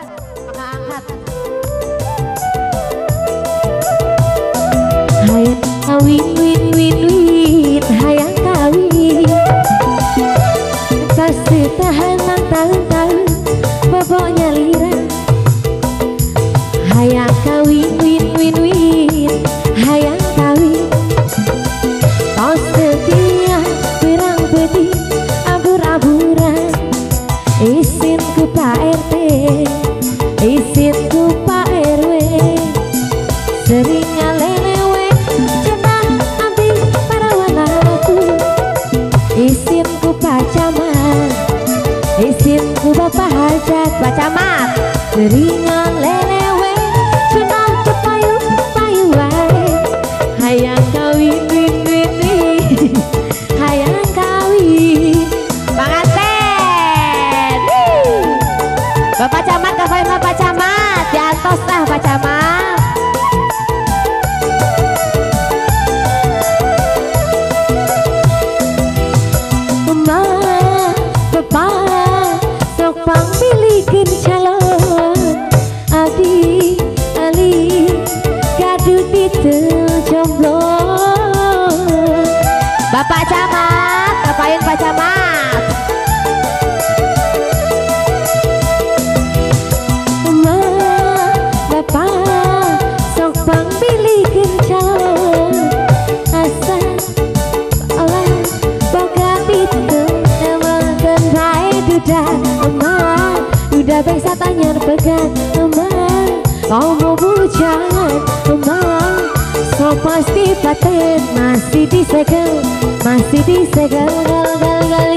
Angkat. Hayang kawin win win win, hayang kawin. Pasti tahan tahun-tahun, boboknya lira. Hayang kawin win win win, hayang kawin. Kau setia pirang peti abur-aburan. Isinku Pak RT, isinku Pak RW, sering ngalelewe cenah abdi parawanaku. Isinku Pak Camat, isinku Bapak Hajat. Pak Camat sering ngalelewe cenah kepayu-payu wae. Hayang kawin win win win, hayang kawin. Panganten Bapak Camat, kafain Bapak Camat, diantos lah Pak Camat. Mama, Papa, sok pamilikin calon Adi, Ali, gadut itu jomblo. Bapak Camat, kafain Pak Camat. Sok bang bilikin calon asa Allah boga itu teman baik duda bangsa tanya pegang emang kau mau bujang emang so pasti paten masih disegel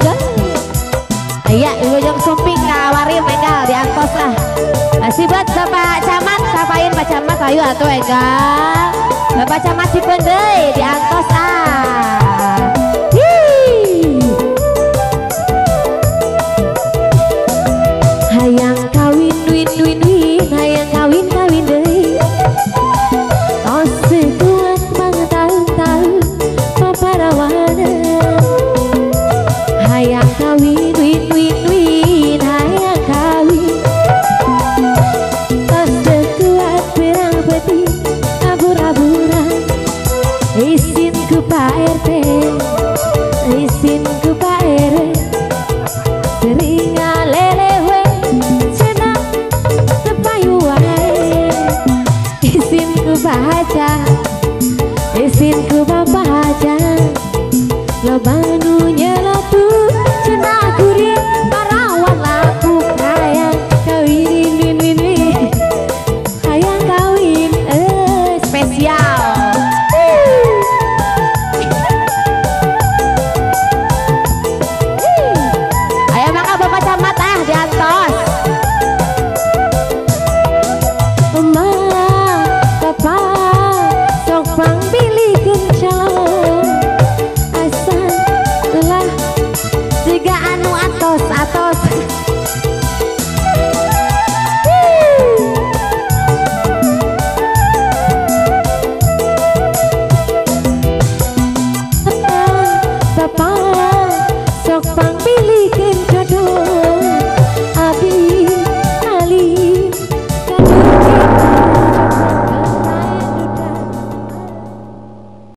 gal. Iya ibu jong sumping kawari menggal diantos lah. Masih buat Bapak Camat, kapain Pak Camat ayo atuh enggak. Bapak Camat Cipendei diantos ah. Hayang kawin win win win, hayang kawin kawin deui. Tos kuat tahun-tahun paparawana. Hayang kawin win win win, hayang kawin. Isinku Pak RT, isinku Pak RW, sering ngalelewe cenah kepayu wae. Isinku Pak Haja, isinku Pak